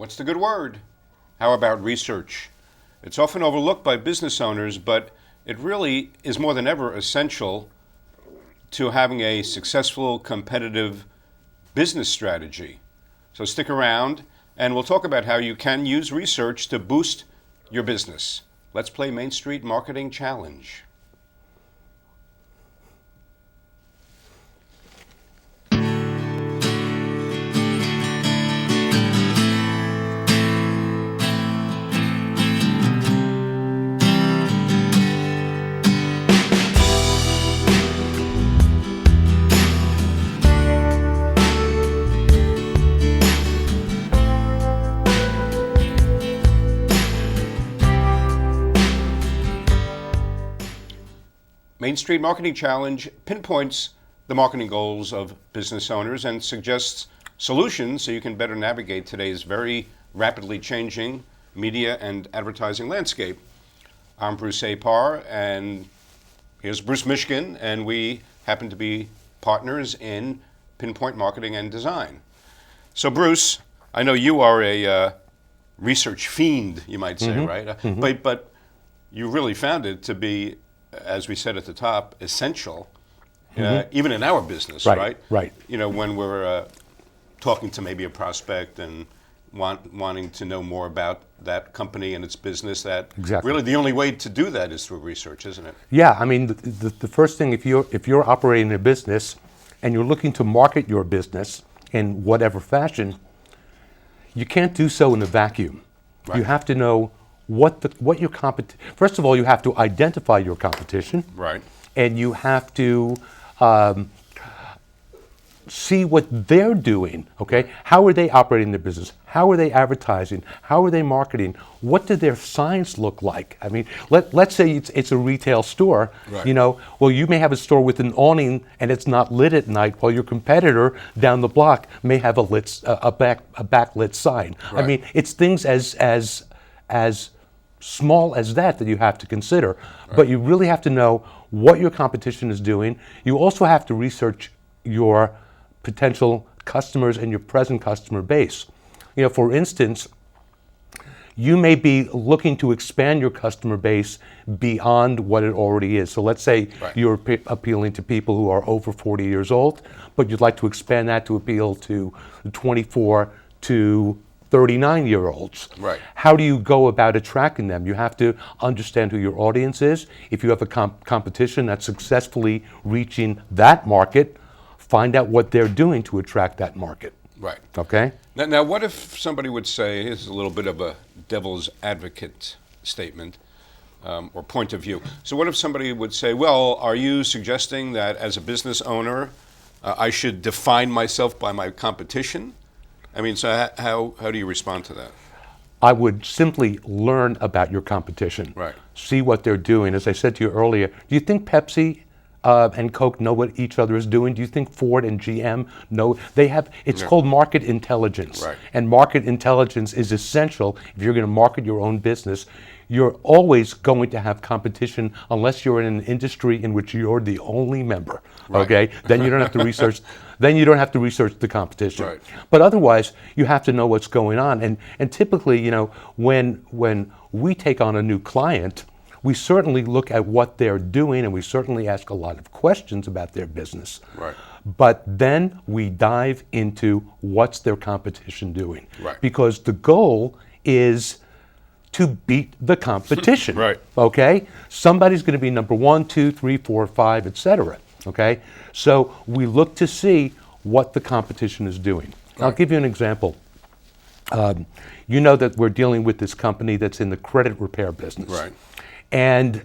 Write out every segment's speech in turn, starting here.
What's the good word? How about research? It's often overlooked by business owners, but it really is more than ever essential to having a successful, competitive business strategy. So stick around, and we'll talk about how you can use research to boost your business. Let's play Main Street Marketing Challenge. Main Street Marketing Challenge pinpoints the marketing goals of business owners and suggests solutions so you can better navigate today's very rapidly changing media and advertising landscape. I'm Bruce Apar, and here's Bruce Mishkin, and we happen to be partners in Pinpoint Marketing and Design. So Bruce, I know you are a research fiend, you might say, right? But you really found it to be, as we said at the top, essential, even in our business, right? Right. You know, when we're talking to maybe a prospect and wanting to know more about that company and its business, that really the only way to do that is through research, isn't it? Yeah, I mean, the first thing, if you're operating a business and you're looking to market your business in whatever fashion, you can't do so in a vacuum. Right. You have to know what your first of all, you have to identify your competition, right? And you have to see what they're doing. Okay, how are they operating their business? How are they advertising? How are they marketing? What do their signs look like? I mean, let's say it's a retail store. Right. You know, well, you may have a store with an awning and it's not lit at night, while your competitor down the block may have a backlit sign. Right. I mean, it's things as small as that you have to consider. Right. But you really have to know what your competition is doing. You also have to research your potential customers and your present customer base. You know, for instance, you may be looking to expand your customer base beyond what it already is. So let's say you're appealing to people who are over 40 years old, but you'd like to expand that to appeal to 24 to 39-year-olds. Right. How do you go about attracting them? You have to understand who your audience is. If you have a competition that's successfully reaching that market, find out what they're doing to attract that market. Right. Okay? Now, what if somebody would say, here's a little bit of a devil's advocate statement or point of view. So what if somebody would say, well, are you suggesting that as a business owner, I should define myself by my competition? I mean, so how do you respond to that? I would simply learn about your competition. Right. See what they're doing. As I said to you earlier, do you think Pepsi and Coke know what each other is doing? Do you think Ford and GM know? They have, it's called market intelligence. Right. And market intelligence is essential if you're going to market your own business. You're always going to have competition unless you're in an industry in which you're the only member. Right. Okay? Then you don't have to research. Then you don't have to research the competition. Right. But otherwise, you have to know what's going on. And typically, you know, when we take on a new client, we certainly look at what they're doing, and we certainly ask a lot of questions about their business. Right. But then we dive into what's their competition doing. Right. Because the goal is to beat the competition. Right. Okay? Somebody's going to be number 1, 2, 3, 4, 5, etc. Okay? So we look to see what the competition is doing. Right. I'll give you an example. You know that we're dealing with this company that's in the credit repair business. Right. And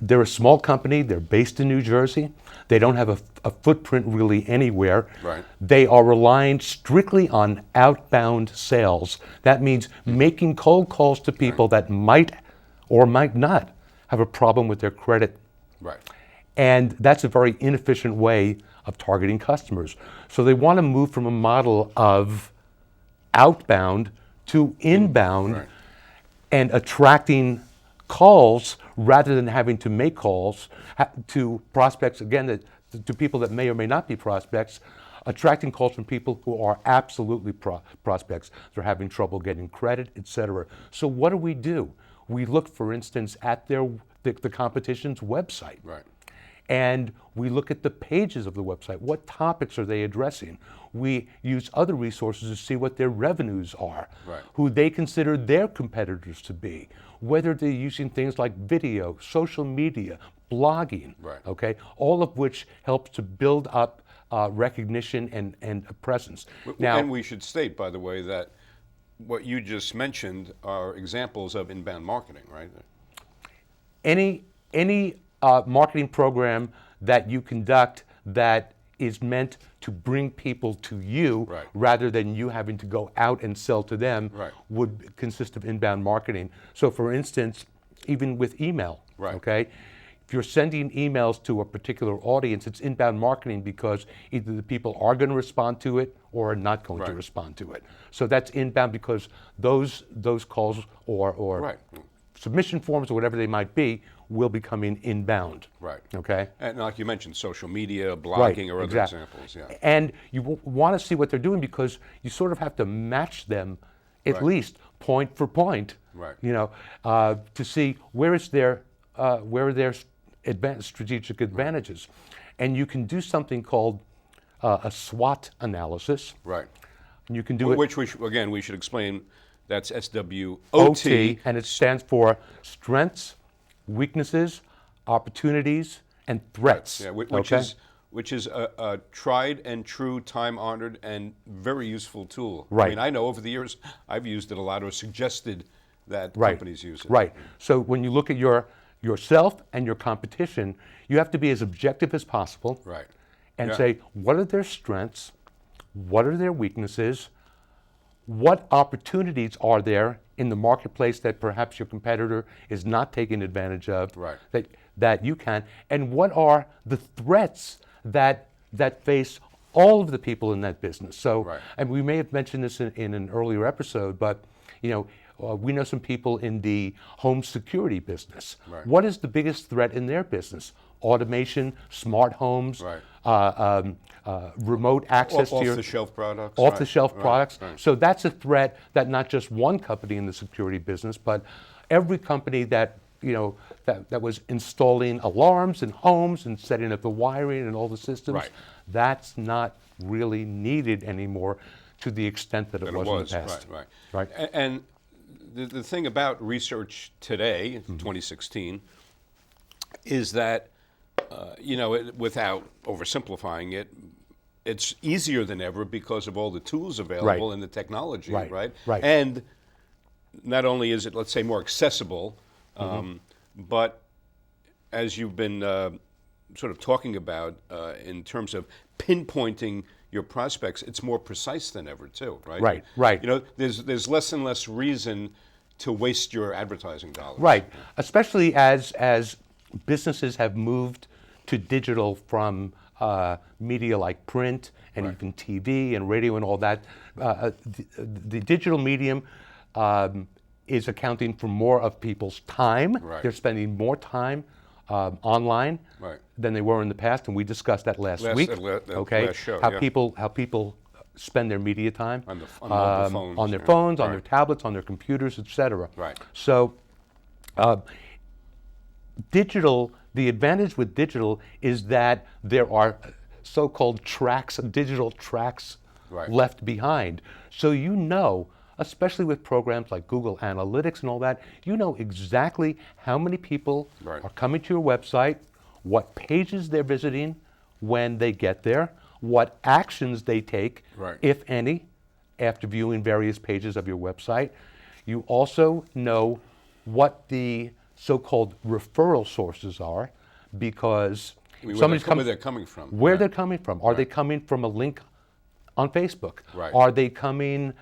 they're a small company. They're based in New Jersey. They don't have a footprint really anywhere. Right. They are relying strictly on outbound sales. That means making cold calls to people that might or might not have a problem with their credit. Right. And that's a very inefficient way of targeting customers. So they want to move from a model of outbound to inbound, right, and attracting calls rather than having to make calls to prospects, again, to people that may or may not be prospects, attracting calls from people who are absolutely prospects. They're having trouble getting credit, etc. So what do? We look, for instance, at the competition's website. Right. And we look at the pages of the website. What topics are they addressing? We use other resources to see what their revenues are, Right. who they consider their competitors to be, whether they're using things like video, social media, blogging, Right. okay? All of which helps to build up recognition and a presence. Now, And we should state, by the way, that what you just mentioned are examples of inbound marketing, right? any marketing program that you conduct that is meant to bring people to you Right. rather than you having to go out and sell to them Right. would consist of inbound marketing. So for instance, even with email, Right. okay? If you're sending emails to a particular audience, it's inbound marketing because either the people are going to respond to it or are not going to Right. respond to it. So that's inbound because those calls or Right. submission forms or whatever they might be will be coming inbound. Right. Okay? And like you mentioned, social media, blogging, Right, or other exactly. examples. Yeah. And you want to see what they're doing because you sort of have to match them at Right. least point for point. Right. You know, to see where are their strategic advantages, and you can do something called a SWOT analysis. Right. And you can do it Which we should explain. That's SWOT. OT, and it stands for strengths, weaknesses, opportunities, and threats. Yeah, which okay? is a tried and true, time-honored, and very useful tool. Right. I mean, I know over the years I've used it a lot, or suggested that Right. companies use it. Right. So when you look at yourself and your competition, you have to be as objective as possible. Right. And Yeah. say, what are their strengths? What are their weaknesses? What opportunities are there in the marketplace that perhaps your competitor is not taking advantage of? Right. That you can, and what are the threats that face all of the people in that business? So, Right. and we may have mentioned this in an earlier episode, but we know some people in the home security business. Right. What is the biggest threat in their business? Automation, smart homes, Right. remote access to your Off-the-shelf products. off-the-shelf Right. products. Right. So that's a threat that not just one company in the security business, but every company that that was installing alarms in homes and setting up the wiring and all the systems. Right. That's not really needed anymore to the extent that it was in the past. Right. Right. And the thing about research today, in Mm-hmm. 2016, is that without oversimplifying it, it's easier than ever because of all the tools available Right. and the technology, Right. right? Right. And not only is it, let's say, more accessible, Mm-hmm. but as you've been sort of talking about in terms of pinpointing your prospects, it's more precise than ever, too, right? Right, right. There's less and less reason to waste your advertising dollars. Right, especially as businesses have moved to digital from media like print and Right. even TV and radio and all that. The digital medium is accounting for more of people's time. Right. They're spending more time online Right. than they were in the past, and we discussed that last week. Okay, last show, how yeah. people spend their media time On mobile phones, on their yeah. phones, on Right. their tablets, on their computers, etc. Right. So, digital. The advantage with digital is that there are so-called tracks, digital tracks, Right. left behind. So especially with programs like Google Analytics and all that, you know exactly how many people Right. are coming to your website, what pages they're visiting when they get there, what actions they take, Right. if any, after viewing various pages of your website. You also know what the so-called referral sources are, because I mean, somebody's where they're coming from. where Right. they're coming from. Are they coming from a link on Facebook? Right. Are they coming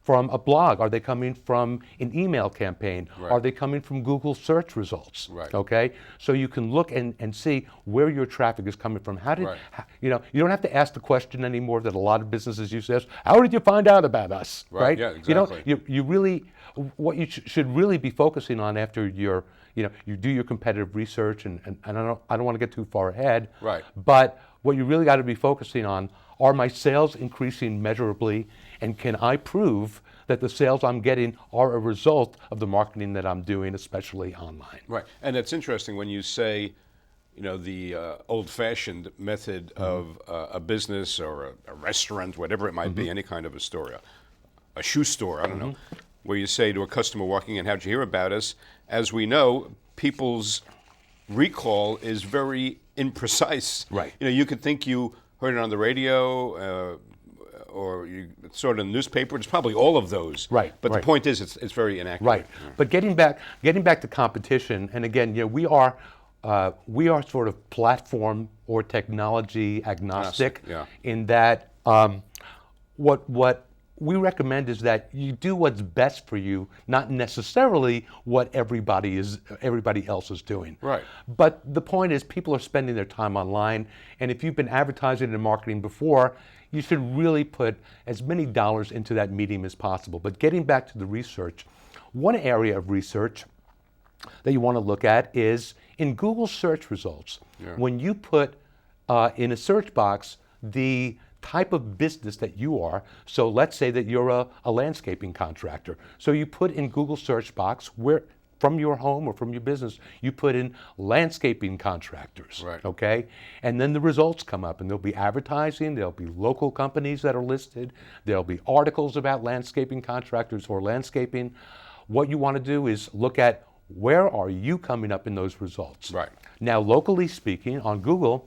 from a blog? Are they coming from an email campaign? Right. Are they coming from Google search results? Right. Okay, so you can look and see where your traffic is coming from. Right. You don't have to ask the question anymore that a lot of businesses used to ask. How did you find out about us? Right, yeah, exactly. You really, what you should really be focusing on after you do your competitive research, and I don't want to get too far ahead. Right. But what you really got to be focusing on, are my sales increasing measurably, and can I prove that the sales I'm getting are a result of the marketing that I'm doing, especially online. Right, and it's interesting when you say, the old-fashioned method of a business or a restaurant, whatever it might be, any kind of a store, a shoe store, I don't know, where you say to a customer walking in, how'd you hear about us? As we know, people's recall is very imprecise. Right. You could think you heard it on the radio or you saw it in the newspaper. It's probably all of those. Right. But right. the point is, it's very inaccurate. Right. Yeah. But getting back to competition, and again, we are sort of platform or technology agnostic. Yeah. In that what we recommend is that you do what's best for you, not necessarily what everybody else is doing. Right. But the point is, people are spending their time online, and if you've been advertising and marketing before, you should really put as many dollars into that medium as possible. But getting back to the research, one area of research that you want to look at is in Google search results. Yeah. When you put in a search box the type of business that you are, so let's say that you're a landscaping contractor. So you put in Google search box where from your home or from your business, you put in landscaping contractors, right. Okay? And then the results come up, and there'll be advertising, there'll be local companies that are listed, there'll be articles about landscaping contractors or landscaping. What you want to do is look at where are you coming up in those results. Right. Now, locally speaking, on Google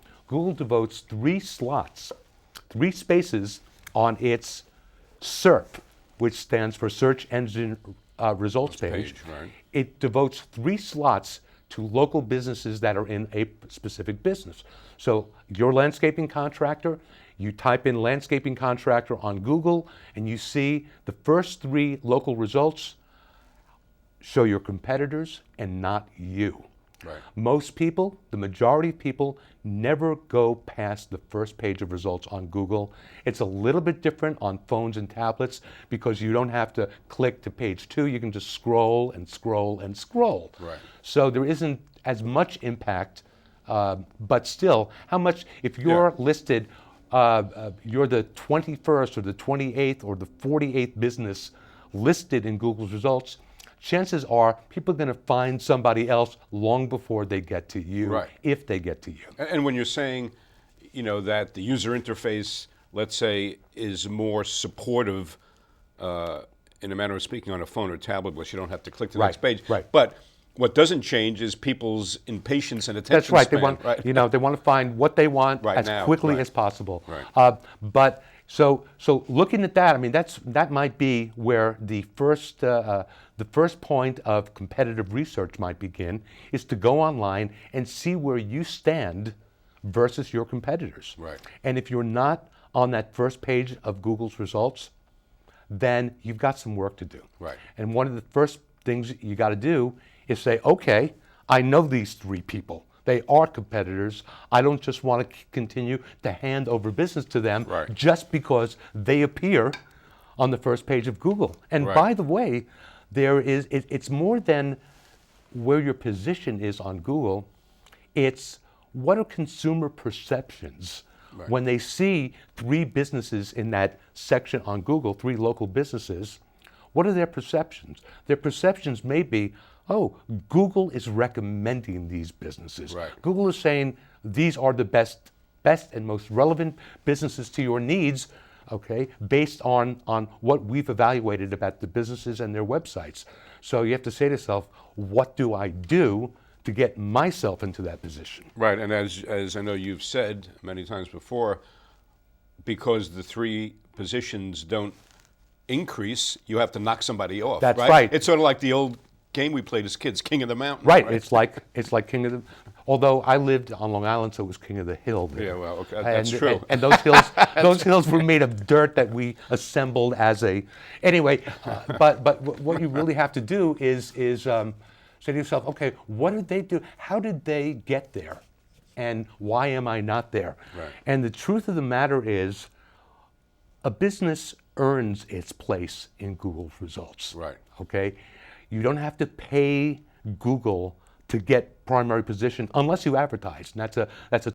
devotes 3 spaces on its SERP, which stands for Search Engine Results page. Right. It devotes 3 slots to local businesses that are in a specific business. So your landscaping contractor, you type in landscaping contractor on Google, and you see the first 3 local results show your competitors and not you. Right. Most people, the majority of people, never go past the first page of results on Google. It's a little bit different on phones and tablets because you don't have to click to page 2. You can just scroll and scroll and scroll. Right. So there isn't as much impact, but still, how much, if you're listed, you're the 21st or the 28th or the 48th business listed in Google's results, chances are people are going to find somebody else long before they get to you, right. If they get to you. And when you're saying, that the user interface, let's say, is more supportive, in a manner of speaking, on a phone or tablet, where you don't have to click to the next page. Right. But what doesn't change is people's impatience and attention That's right. span. They want, right. they want to find what they want Right as now. quickly Right. as possible. Right. But so looking at that, I mean, that might be where the first point of competitive research might begin, is to go online and see where you stand versus your competitors. Right. And if you're not on that first page of Google's results, then you've got some work to do. Right. And one of the first things you got to do is say, okay, I know these 3 people. They are competitors. I don't just want to continue to hand over business to them Right. just because they appear on the first page of Google. And Right. by the way, it's more than where your position is on Google. It's what are consumer perceptions Right. when they see 3 businesses in that section on Google, 3 local businesses. What are their perceptions? Their perceptions may be, oh, Google is recommending these businesses. Right. Google is saying these are the best and most relevant businesses to your needs, okay, based on what we've evaluated about the businesses and their websites. So you have to say to yourself, what do I do to get myself into that position? Right, and as I know you've said many times before, because the 3 positions don't increase, you have to knock somebody off. That's right. It's sort of like the old game we played as kids, King of the Mountain. Right. It's like King of the. Although I lived on Long Island, so it was King of the Hill there. Yeah, well, okay, that's true. And those hills were made of dirt that we assembled as a. Anyway, but what you really have to do is say to yourself, okay, what did they do? How did they get there? And why am I not there? Right. And the truth of the matter is, a business earns its place in Google's results. Right. Okay? You don't have to pay Google to get primary position unless you advertise. And that's a